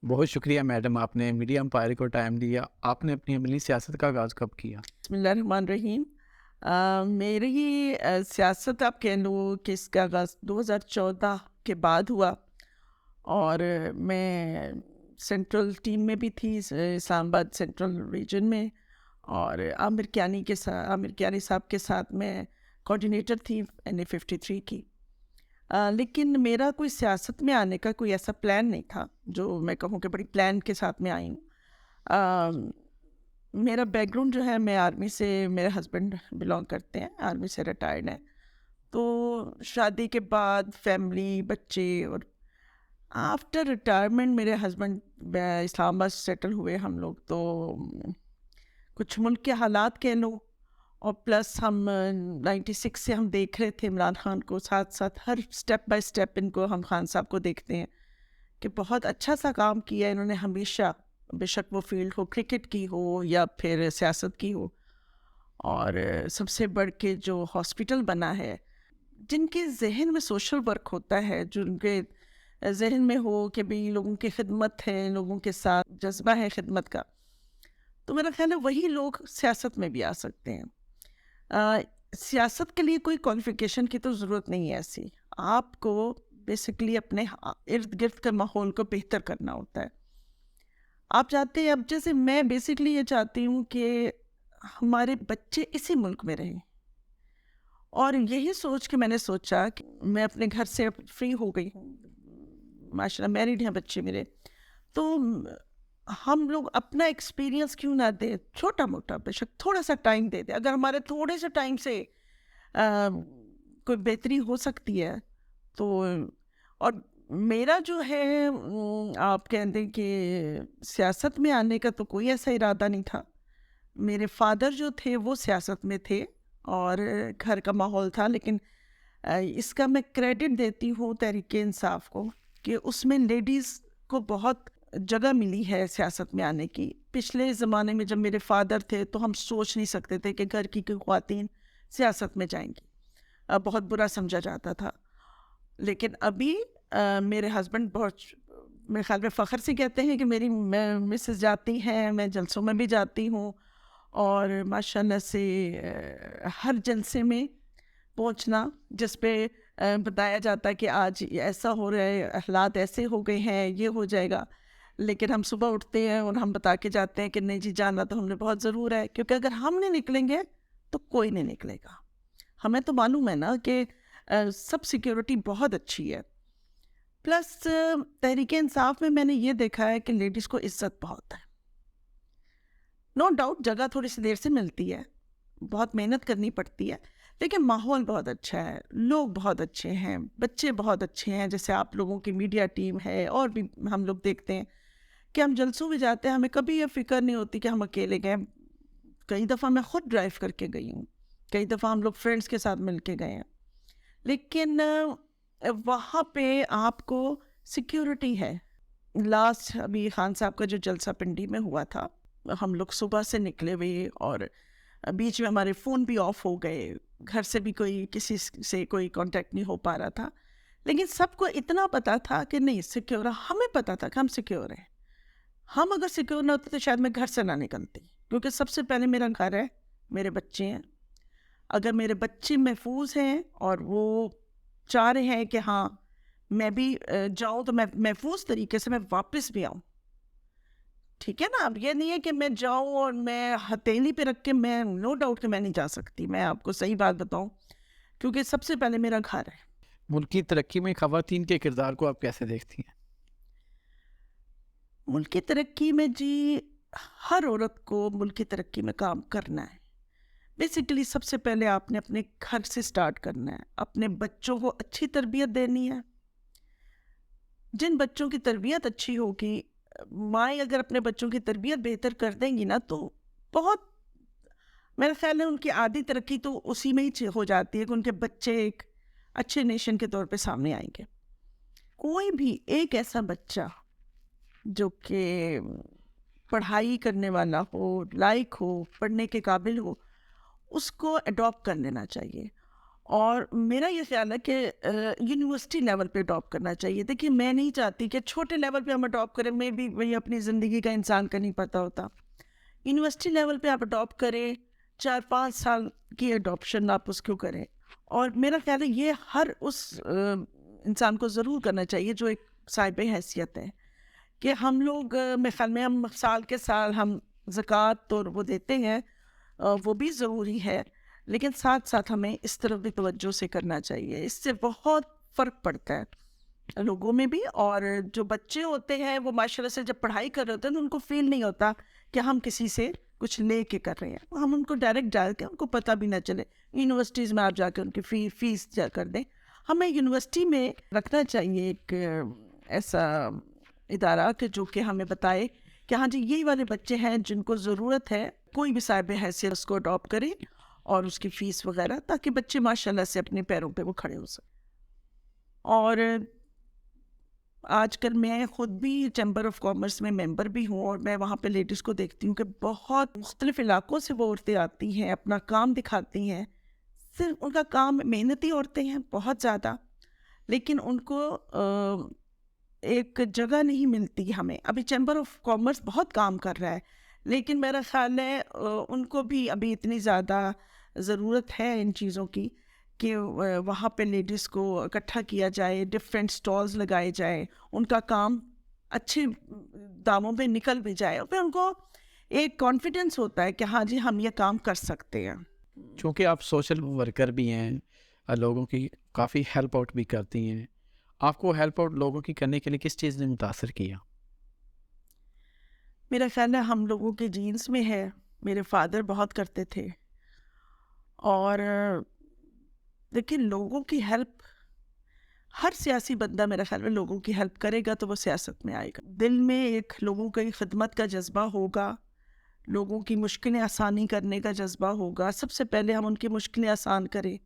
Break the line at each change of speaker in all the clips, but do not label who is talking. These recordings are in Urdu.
بہت شکریہ میڈم، آپ نے میڈیا امپائر کو ٹائم دیا۔ آپ نے اپنی عملی سیاست کا آغاز کب کیا؟
بسم اللہ الرحمن الرحیم۔ میری سیاست آپ کہہ لو کہ اس کا آغاز 2014 کے بعد ہوا، اور میں سینٹرل ٹیم میں بھی تھی، اسلام آباد سینٹرل ریجن میں، اور عامر کیانی صاحب کے ساتھ میں کوآرڈینیٹر تھی NA 53 کی۔ لیکن میرا کوئی سیاست میں آنے کا کوئی ایسا پلان نہیں تھا جو میں کہوں کہ بڑی پلان کے ساتھ میں آئی ہوں۔ میرا بیک گراؤنڈ جو ہے، میں آرمی سے، میرے ہسبینڈ بلانگ کرتے ہیں، آرمی سے ریٹائرڈ ہیں، تو شادی کے بعد فیملی، بچے، اور آفٹر ریٹائرمنٹ میرے ہسبینڈ اسلام آباد سیٹل ہوئے ہم لوگ، تو کچھ ملک کے حالات کہہ لو، اور پلس ہم 96 سے ہم دیکھ رہے تھے عمران خان کو، ساتھ ساتھ ہر سٹیپ بائی سٹیپ ان کو، ہم خان صاحب کو دیکھتے ہیں کہ بہت اچھا سا کام کیا انہوں نے ہمیشہ، بے شک وہ فیلڈ ہو، کرکٹ کی ہو یا پھر سیاست کی ہو، اور سب سے بڑھ کے جو ہاسپٹل بنا ہے، جن کے ذہن میں سوشل ورک ہوتا ہے، جن کے ذہن میں ہو کہ بھی لوگوں کی خدمت ہے، لوگوں کے ساتھ جذبہ ہے خدمت کا، تو میرا خیال ہے وہی لوگ سیاست میں بھی آ سکتے ہیں۔ آ، سیاست کے لیے کوئی کوالیفیکیشن کی تو ضرورت نہیں ہے ایسی، آپ کو بیسکلی اپنے ارد گرد کے ماحول کو بہتر کرنا ہوتا ہے۔ آپ چاہتے ہیں، اب جیسے میں بیسکلی یہ چاہتی ہوں کہ ہمارے بچے اسی ملک میں رہیں، اور یہی سوچ کے میں نے سوچا کہ میں اپنے گھر سے فری ہو گئی ہوں، ماشاء اللہ میریڈ ہیں بچے میرے، تو ہم لوگ اپنا ایکسپیرینس کیوں نہ دیں، چھوٹا موٹا، بے شک تھوڑا سا ٹائم دے دیں، اگر ہمارے تھوڑے سے ٹائم سے آ، کوئی بہتری ہو سکتی ہے تو۔ اور میرا جو ہے، آپ کہہ دیں کہ سیاست میں آنے کا تو کوئی ایسا ارادہ نہیں تھا۔ میرے فادر جو تھے وہ سیاست میں تھے، اور گھر کا ماحول تھا، لیکن اس کا میں کریڈٹ دیتی ہوں تحریک انصاف کو کہ اس میں لیڈیز کو بہت جگہ ملی ہے سیاست میں آنے کی۔ پچھلے زمانے میں جب میرے فادر تھے تو ہم سوچ نہیں سکتے تھے کہ گھر کی کوئی خواتین سیاست میں جائیں گی، بہت برا سمجھا جاتا تھا۔ لیکن ابھی میرے ہسبینڈ بہت، میرے خیال میں فخر سے کہتے ہیں کہ میری مسز جاتی ہیں، میں جلسوں میں بھی جاتی ہوں، اور ماشاء اللہ سے ہر جلسے میں پہنچنا جس پہ بتایا جاتا ہے کہ آج ایسا ہو رہا ہے، حالات ایسے ہو گئے ہیں، یہ ہو جائے گا، لیکن ہم صبح اٹھتے ہیں اور ہم بتا کے جاتے ہیں کہ نہیں جی، جانا تو ہم نے بہت ضرور ہے، کیونکہ اگر ہم نہیں نکلیں گے تو کوئی نہیں نکلے گا۔ ہمیں تو معلوم ہے نا کہ سب سیکیورٹی بہت اچھی ہے، پلس تحریک انصاف میں نے یہ دیکھا ہے کہ لیڈیز کو عزت بہت ہے۔ نو ڈاؤٹ جگہ تھوڑی سی دیر سے ملتی ہے، بہت محنت کرنی پڑتی ہے، لیکن ماحول بہت اچھا ہے، لوگ بہت اچھے ہیں، بچے بہت اچھے ہیں، جیسے آپ لوگوں کی میڈیا ٹیم ہے، اور بھی ہم لوگ دیکھتے ہیں کہ ہم جلسوں میں جاتے ہیں، ہمیں کبھی یہ فکر نہیں ہوتی کہ ہم اکیلے گئے۔ کئی دفعہ میں خود ڈرائیو کر کے گئی ہوں، کئی دفعہ ہم لوگ فرینڈس کے ساتھ مل کے گئے ہیں، لیکن وہاں پہ آپ کو سیکیورٹی ہے۔ لاسٹ ابھی خان صاحب کا جو جلسہ پنڈی میں ہوا تھا، ہم لوگ صبح سے نکلے ہوئے، اور بیچ میں ہمارے فون بھی آف ہو گئے، گھر سے بھی کوئی کسی سے کوئی کانٹیکٹ نہیں ہو پا رہا تھا، لیکن سب کو اتنا پتا تھا کہ نہیں سیکیور، ہمیں پتا تھا کہ ہم سیکیور ہیں۔ ہم اگر سیکیور نہ ہوتے تو شاید میں گھر سے نہ نکلتی، کیونکہ سب سے پہلے میرا گھر ہے، میرے بچے ہیں۔ اگر میرے بچے محفوظ ہیں اور وہ چاہ رہے ہیں کہ ہاں میں بھی جاؤں، تو میں محفوظ طریقے سے میں واپس بھی آؤں، ٹھیک ہے نا۔ اب یہ نہیں ہے کہ میں جاؤں اور میں ہتھیلی پہ رکھ کے، میں نو ڈاؤٹ کہ میں نہیں جا سکتی، میں آپ کو صحیح بات بتاؤں، کیونکہ سب سے پہلے میرا گھر ہے۔
ملک کی ترقی میں خواتین کے کردار کو آپ کیسے دیکھتی ہیں؟
ملک کی ترقی میں جی، ہر عورت کو ملک کی ترقی میں کام کرنا ہے۔ بیسیکلی سب سے پہلے آپ نے اپنے گھر سے سٹارٹ کرنا ہے، اپنے بچوں کو اچھی تربیت دینی ہے۔ جن بچوں کی تربیت اچھی ہوگی، مائیں اگر اپنے بچوں کی تربیت بہتر کر دیں گی نا، تو بہت، میرا خیال ہے ان کی آدھی ترقی تو اسی میں ہی ہو جاتی ہے کہ ان کے بچے ایک اچھے نیشن کے طور پہ سامنے آئیں گے۔ کوئی بھی ایک ایسا بچہ جو کہ پڑھائی کرنے والا ہو، لائق ہو، پڑھنے کے قابل ہو، اس کو اڈاپٹ کر لینا چاہیے۔ اور میرا یہ خیال ہے کہ یونیورسٹی لیول پہ اڈاپٹ کرنا چاہیے. دیکھیے میں نہیں چاہتی کہ چھوٹے لیول پہ ہم اڈاپٹ کریں, میں بھی وہی اپنی زندگی کا انسان کا نہیں پتہ ہوتا. یونیورسٹی لیول پہ آپ اڈاپٹ کریں, 4-5 سال کی اڈاپشن آپ اس کو کریں. اور میرا خیال ہے یہ ہر اس انسان کو ضرور کرنا چاہیے جو ایک صاحب حیثیت ہے, کہ ہم لوگ میں خیال میں ہم سال کے سال ہم زکوٰۃ اور وہ دیتے ہیں, وہ بھی ضروری ہے, لیکن ساتھ ساتھ ہمیں اس طرف بھی توجہ سے کرنا چاہیے. اس سے بہت فرق پڑتا ہے لوگوں میں بھی. اور جو بچے ہوتے ہیں وہ ماشاء اللہ سے جب پڑھائی کر رہے ہوتے ہیں تو ان کو فیل نہیں ہوتا کہ ہم کسی سے کچھ لے کے کر رہے ہیں. ہم ان کو ڈائریکٹ ڈال کے ان کو پتہ بھی نہ چلے. یونیورسٹیز میں آپ جا کے ان کی فیس کر دیں. ہمیں یونیورسٹی میں رکھنا چاہیے ایک ایسا ادارہ کہ جو کہ ہمیں بتائے کہ ہاں جی یہی والے بچے ہیں جن کو ضرورت ہے, کوئی بھی صاحب حیثیت اس کو اڈاپٹ کرے اور اس کی فیس وغیرہ, تاکہ بچے ماشاء اللہ سے اپنے پیروں پہ وہ کھڑے ہو سکیں. اور آج کل میں خود بھی چیمبر آف کامرس میں ممبر بھی ہوں, اور میں وہاں پہ لیڈیز کو دیکھتی ہوں کہ بہت مختلف علاقوں سے وہ عورتیں آتی ہیں, اپنا کام دکھاتی ہیں. صرف ان کا کام محنتی عورتیں ہیں بہت زیادہ, لیکن ان کو ایک جگہ نہیں ملتی. ہمیں ابھی چیمبر آف کامرس بہت کام کر رہا ہے, لیکن میرا خیال ہے ان کو بھی ابھی اتنی زیادہ ضرورت ہے ان چیزوں کی کہ وہاں پہ لیڈیز کو اکٹھا کیا جائے, ڈفرینٹ سٹالز لگائے جائے, ان کا کام اچھے داموں پہ نکل بھی جائے, اور پھر ان کو ایک کانفیڈنس ہوتا ہے کہ ہاں جی ہم یہ کام کر سکتے ہیں.
چونکہ آپ سوشل ورکر بھی ہیں, لوگوں کی کافی ہیلپ آؤٹ بھی کرتی ہیں, آپ کو ہیلپ آؤٹ لوگوں کی کرنے کے لیے کس چیز نے متاثر کیا؟
میرا خیال ہے ہم لوگوں کے جینس میں ہے. میرے فادر بہت کرتے تھے, اور دیکھیں لوگوں کی ہیلپ, ہر سیاسی بندہ میرا خیال میں لوگوں کی ہیلپ کرے گا تو وہ سیاست میں آئے گا. دل میں ایک لوگوں کی خدمت کا جذبہ ہوگا, لوگوں کی مشکلیں آسانی کرنے کا جذبہ ہوگا. سب سے پہلے ہم ان کی مشکلیں آسان کریں,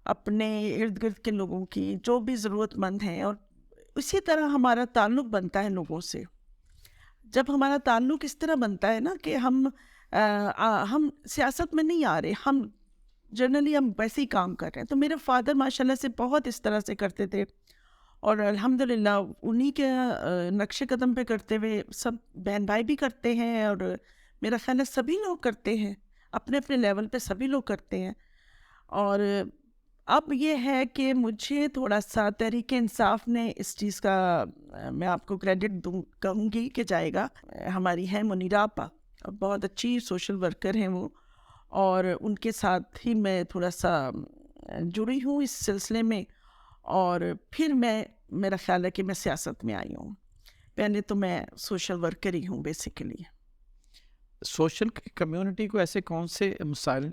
اپنے ارد گرد کے لوگوں کی جو بھی ضرورت مند ہیں, اور اسی طرح ہمارا تعلق بنتا ہے لوگوں سے. جب ہمارا تعلق اس طرح بنتا ہے نا کہ ہم سیاست میں نہیں آ رہے, ہم جنرلی ہم ویسے ہی کام کر رہے ہیں. تو میرے فادر ماشاء اللہ سے بہت اس طرح سے کرتے تھے, اور الحمدللہ انہی کے نقش قدم پہ کرتے ہوئے سب بہن بھائی بھی کرتے ہیں, اور میرا خیال ہے سبھی لوگ کرتے ہیں, اپنے اپنے لیول پہ سبھی لوگ کرتے ہیں. اور اب یہ ہے کہ مجھے تھوڑا سا تحریک انصاف نے اس چیز کا میں آپ کو کریڈٹ کہوں گی کہ جائے گا. ہماری ہے منیرہ آپا, بہت اچھی سوشل ورکر ہیں وہ, اور ان کے ساتھ ہی میں تھوڑا سا جڑی ہوں اس سلسلے میں. اور پھر میرا خیال ہے کہ میں سیاست میں آئی ہوں. پہلے تو میں سوشل ورکر ہی ہوں بیسیکلی.
سوشل کمیونٹی کو ایسے کون سے مسائل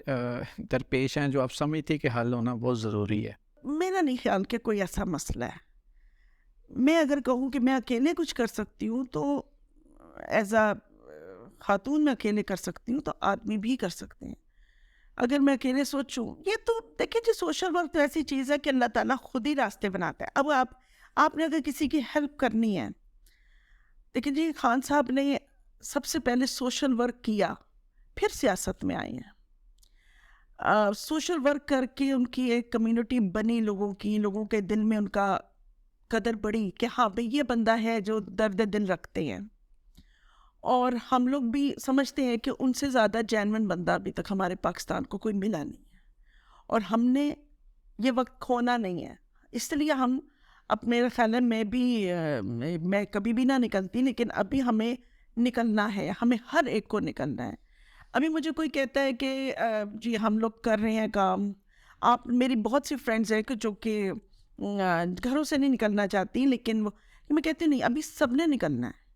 درپیش ہیں جو آپ سمجھتے کہ حل ہونا بہت ضروری ہے؟
میرا نہیں خیال کہ کوئی ایسا مسئلہ ہے. میں اگر کہوں کہ میں اکیلے کچھ کر سکتی ہوں تو ایز اے خاتون میں اکیلے کر سکتی ہوں, تو آدمی بھی کر سکتے ہیں. اگر میں اکیلے سوچوں, یہ تو دیکھیں جی سوشل ورک تو ایسی چیز ہے کہ اللہ تعالیٰ خود ہی راستے بناتا ہے. اب آپ نے اگر کسی کی ہیلپ کرنی ہے, دیکھیں جی خان صاحب نے سب سے پہلے سوشل ورک کیا, پھر سیاست میں آئے ہیں. سوشل ورک کر کے ان کی ایک کمیونٹی بنی, لوگوں کے دل میں ان کا قدر بڑھی کہ ہاں بھئی یہ بندہ ہے جو درد دل رکھتے ہیں. اور ہم لوگ بھی سمجھتے ہیں کہ ان سے زیادہ جینون بندہ ابھی تک ہمارے پاکستان کو کوئی ملا نہیں ہے, اور ہم نے یہ وقت کھونا نہیں ہے. اس لیے ہم اب میرا خیال ہے میں کبھی بھی نہ نکلتی, لیکن ابھی ہمیں نکلنا ہے, ہمیں ہر ایک کو نکلنا ہے. ابھی مجھے کوئی کہتا ہے کہ جی ہم لوگ کر رہے ہیں کام, آپ میری بہت سی فرینڈز ہیں کہ جو کہ گھروں سے نہیں نکلنا چاہتی, لیکن میں کہتی نہیں, ابھی سب نے نکلنا ہے.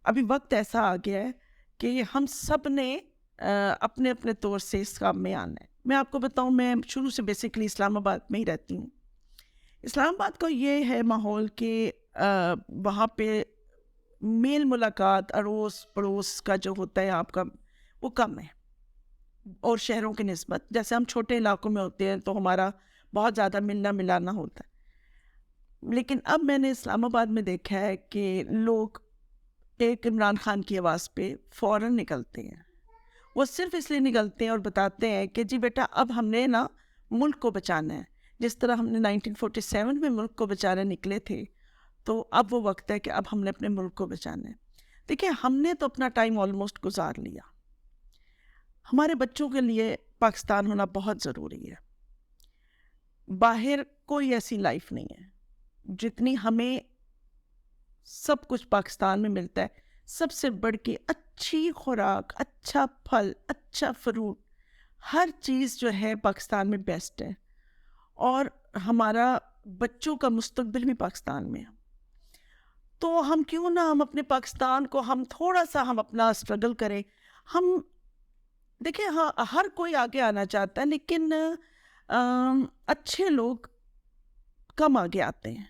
ابھی وقت ایسا آ گیا ہے کہ ہم سب نے اپنے اپنے طور سے اس کام میں آنا ہے. میں آپ کو بتاؤں, میں شروع سے بیسیکلی اسلام آباد میں ہی رہتی ہوں. اسلام آباد کا یہ ہے ماحول کہ وہاں پہ میل ملاقات اڑوس پڑوس کا جو ہوتا ہے آپ کا وہ کم ہے, اور شہروں کی نسبت. جیسے ہم چھوٹے علاقوں میں ہوتے ہیں تو ہمارا بہت زیادہ ملنا ملانا ہوتا ہے, لیکن اب میں نے اسلام آباد میں دیکھا ہے کہ لوگ ایک عمران خان کی آواز پہ فوراً نکلتے ہیں. وہ صرف اس لیے نکلتے ہیں اور بتاتے ہیں کہ جی بیٹا اب ہم نے نا ملک کو بچانا ہے. جس طرح ہم نے 1947 میں ملک کو بچانے نکلے تھے, تو اب وہ وقت ہے کہ اب ہم نے اپنے ملک کو بچانا ہے. دیکھیں, ہم نے تو اپنا ٹائم آلموسٹ گزار لیا. ہمارے بچوں کے لیے پاکستان ہونا بہت ضروری ہے. باہر کوئی ایسی لائف نہیں ہے جتنی ہمیں سب کچھ پاکستان میں ملتا ہے. سب سے بڑھ کے اچھی خوراک, اچھا پھل, اچھا فروٹ, ہر چیز جو ہے پاکستان میں بیسٹ ہے. اور ہمارا بچوں کا مستقبل بھی پاکستان میں ہے. تو ہم کیوں نہ ہم اپنے پاکستان کو ہم تھوڑا سا ہم اپنا اسٹرگل کریں. ہم دیکھیں, ہاں ہر کوئی آگے آنا چاہتا ہے, لیکن اچھے لوگ کم آگے آتے ہیں.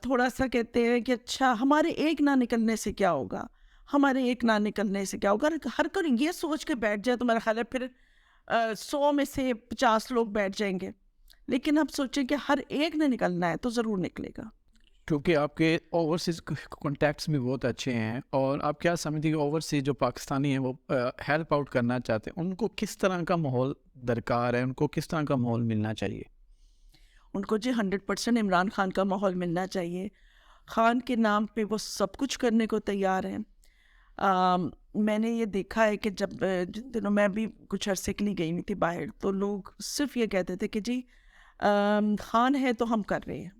تھوڑا سا کہتے ہیں کہ اچھا ہمارے ایک نہ نکلنے سے کیا ہوگا, ہمارے ایک نہ نکلنے سے کیا ہوگا. ہر کوئی یہ سوچ کے بیٹھ جائے تو میرا خیال ہے پھر 100 میں سے 50 لوگ بیٹھ جائیں گے. لیکن اب سوچیں کہ ہر ایک نے نکلنا ہے تو ضرور نکلے گا.
کیونکہ آپ کے اوورسیز کانٹیکٹس بھی بہت اچھے ہیں, اور آپ کیا سمجھتے ہیں کہ اوورسیز جو پاکستانی ہیں وہ ہیلپ آؤٹ کرنا چاہتے ہیں, ان کو کس طرح کا ماحول درکار ہے, ان کو کس طرح کا ماحول ملنا چاہیے؟
ان کو جی 100% عمران خان کا ماحول ملنا چاہیے. خان کے نام پہ وہ سب کچھ کرنے کو تیار ہیں. میں نے یہ دیکھا ہے کہ جب جن دنوں میں بھی کچھ عرصے کے لیے گئی ہوئی تھی باہر, تو لوگ صرف یہ کہتے تھے کہ جی خان ہے تو ہم کر رہے ہیں.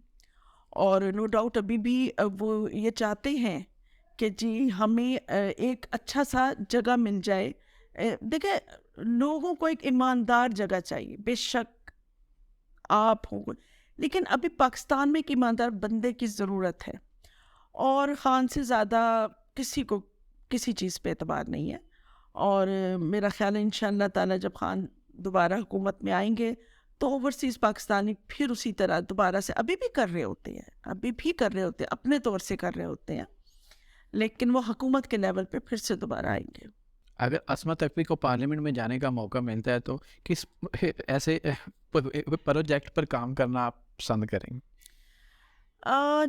اور نو ڈاؤٹ ابھی بھی وہ یہ چاہتے ہیں کہ جی ہمیں ایک اچھا سا جگہ مل جائے. دیکھیں, لوگوں کو ایک ایماندار جگہ چاہیے. بے شک آپ ہوں, لیکن ابھی پاکستان میں ایک ایماندار بندے کی ضرورت ہے. اور خان سے زیادہ کسی کو کسی چیز پہ اعتبار نہیں ہے. اور میرا خیال ہے انشاءاللہ تعالی جب خان دوبارہ حکومت میں آئیں گے تو اوورسیز پاکستانی پھر اسی طرح دوبارہ سے ابھی بھی کر رہے ہوتے ہیں, اپنے طور سے کر رہے ہوتے ہیں, لیکن وہ حکومت کے لیول پہ پھر سے دوبارہ آئیں گے.
اگر عصمت تقوی کو پارلیمنٹ میں جانے کا موقع ملتا ہے تو کس ایسے پروجیکٹ پر کام کرنا آپ پسند کریں گے؟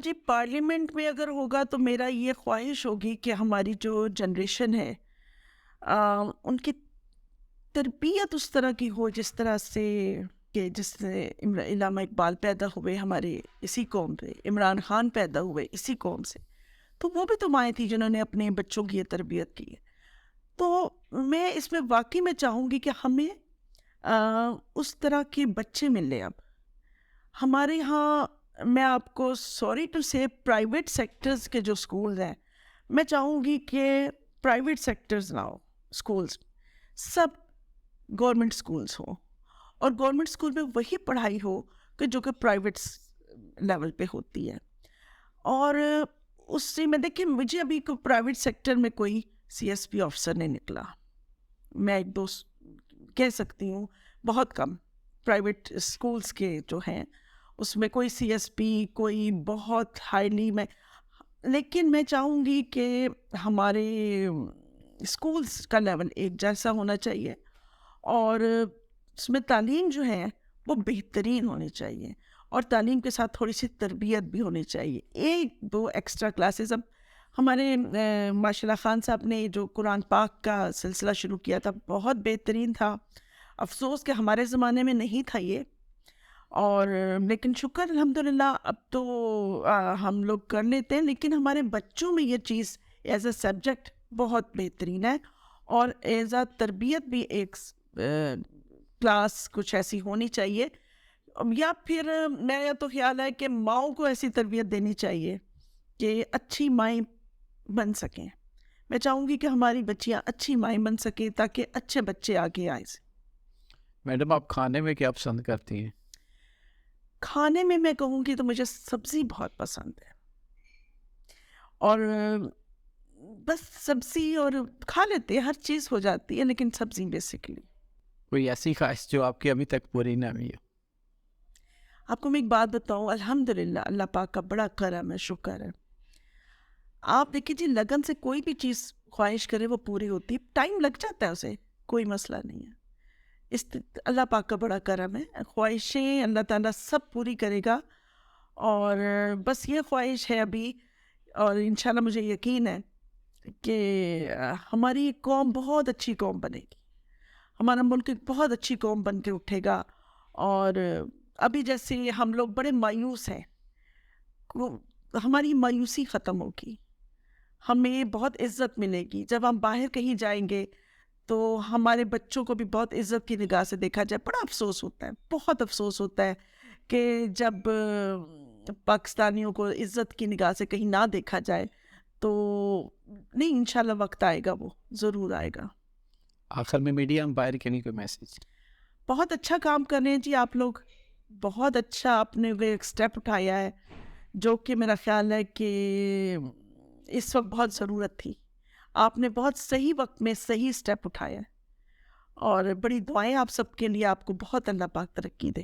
جی پارلیمنٹ میں اگر ہوگا تو میرا یہ خواہش ہوگی کہ ہماری جو جنریشن ہے ان کی تربیت اس طرح کی ہو جس طرح سے کہ جس سے علامہ اقبال پیدا ہوئے ہمارے اسی قوم سے, عمران خان پیدا ہوئے اسی قوم سے, تو وہ بھی تو مائیں تھیں جنہوں نے اپنے بچوں کی یہ تربیت کی ہے. تو میں اس میں واقعی میں چاہوں گی کہ ہمیں اس طرح کے بچے ملیں. اب ہمارے ہاں, میں آپ کو سوری ٹو سے پرائیویٹ سیکٹرز کے جو سکولز ہیں, میں چاہوں گی کہ پرائیویٹ سیکٹرز نہ ہو سکولز, سب گورنمنٹ سکولز ہوں, اور گورنمنٹ سکول میں وہی پڑھائی ہو کہ جو کہ پرائیویٹ لیول پہ ہوتی ہے. اور اس سے میں دیکھیں, مجھے ابھی کو پرائیویٹ سیکٹر میں کوئی CSP آفیسر نہیں نکلا. میں ایک دو کہہ سکتی ہوں, بہت کم پرائیویٹ اسکولس کے جو ہیں اس میں کوئی CSP, کوئی بہت ہائیلی میں. لیکن میں چاہوں گی کہ ہمارے اسکولس کا لیول ایک جیسا ہونا چاہیے, اور اس میں تعلیم جو ہے وہ بہترین ہونی چاہیے, اور تعلیم کے ساتھ تھوڑی سی تربیت بھی ہونی چاہیے. ایک دو ایکسٹرا کلاسز, اب ہمارے ماشاء اللہ خان صاحب نے جو قرآن پاک کا سلسلہ شروع کیا تھا بہت بہترین تھا. افسوس کہ ہمارے زمانے میں نہیں تھا یہ, اور لیکن شکر الحمدللہ اب تو ہم لوگ کر لیتے ہیں. لیکن ہمارے بچوں میں یہ چیز ایز اے سبجیکٹ بہت بہترین ہے, اور ایز اے تربیت بھی ایک کلاس کچھ ایسی ہونی چاہیے. یا پھر میرا تو خیال ہے کہ ماؤں کو ایسی تربیت دینی چاہیے کہ اچھی مائیں بن سکیں. میں چاہوں گی کہ ہماری بچیاں اچھی مائیں بن سکیں تاکہ اچھے بچے آگے آئیں.
میڈم, آپ کھانے میں کیا پسند کرتی ہیں؟
کھانے میں کہوں گی تو مجھے سبزی بہت پسند ہے, اور بس سبزی, اور کھا لیتے ہیں, ہر چیز ہو جاتی ہے, لیکن سبزی بیسکلی.
کوئی ایسی خواہش جو آپ کی ابھی تک پوری نہ ہوئی ہے؟
آپ کو میں ایک بات بتاؤں, الحمدللہ اللہ پاک کا بڑا کرم ہے, شکر ہے. آپ دیکھیے جی, لگن سے کوئی بھی چیز خواہش کرے وہ پوری ہوتی ہے. ٹائم لگ جاتا ہے اسے, کوئی مسئلہ نہیں ہے. اللہ پاک کا بڑا کرم ہے, خواہشیں اللہ تعالیٰ سب پوری کرے گا. اور بس یہ خواہش ہے ابھی, اور انشاءاللہ مجھے یقین ہے کہ ہماری قوم بہت اچھی قوم بنے گی, ہمارا ملک ایک بہت اچھی قوم بن کے اٹھے گا. اور ابھی جیسے ہم لوگ بڑے مایوس ہیں، ہماری مایوسی ختم ہوگی، ہمیں بہت عزت ملے گی جب ہم باہر کہیں جائیں گے، تو ہمارے بچوں کو بھی بہت عزت کی نگاہ سے دیکھا جائے. بڑا افسوس ہوتا ہے، بہت افسوس ہوتا ہے کہ جب پاکستانیوں کو عزت کی نگاہ سے کہیں نہ دیکھا جائے. تو نہیں، انشاءاللہ وقت آئے گا، وہ ضرور آئے گا.
آخر میں میڈیا امپائر کے لیے کوئی میسج؟
بہت اچھا کام کر رہے ہیں جی آپ لوگ، بہت اچھا آپ نے وہ ایک اسٹیپ اٹھایا ہے جو کہ میرا خیال ہے کہ اس وقت بہت ضرورت تھی. آپ نے بہت صحیح وقت میں صحیح اسٹیپ اٹھایا ہے، اور بڑی دعائیں آپ سب کے لیے، آپ کو بہت اللہ پاک ترقی دے.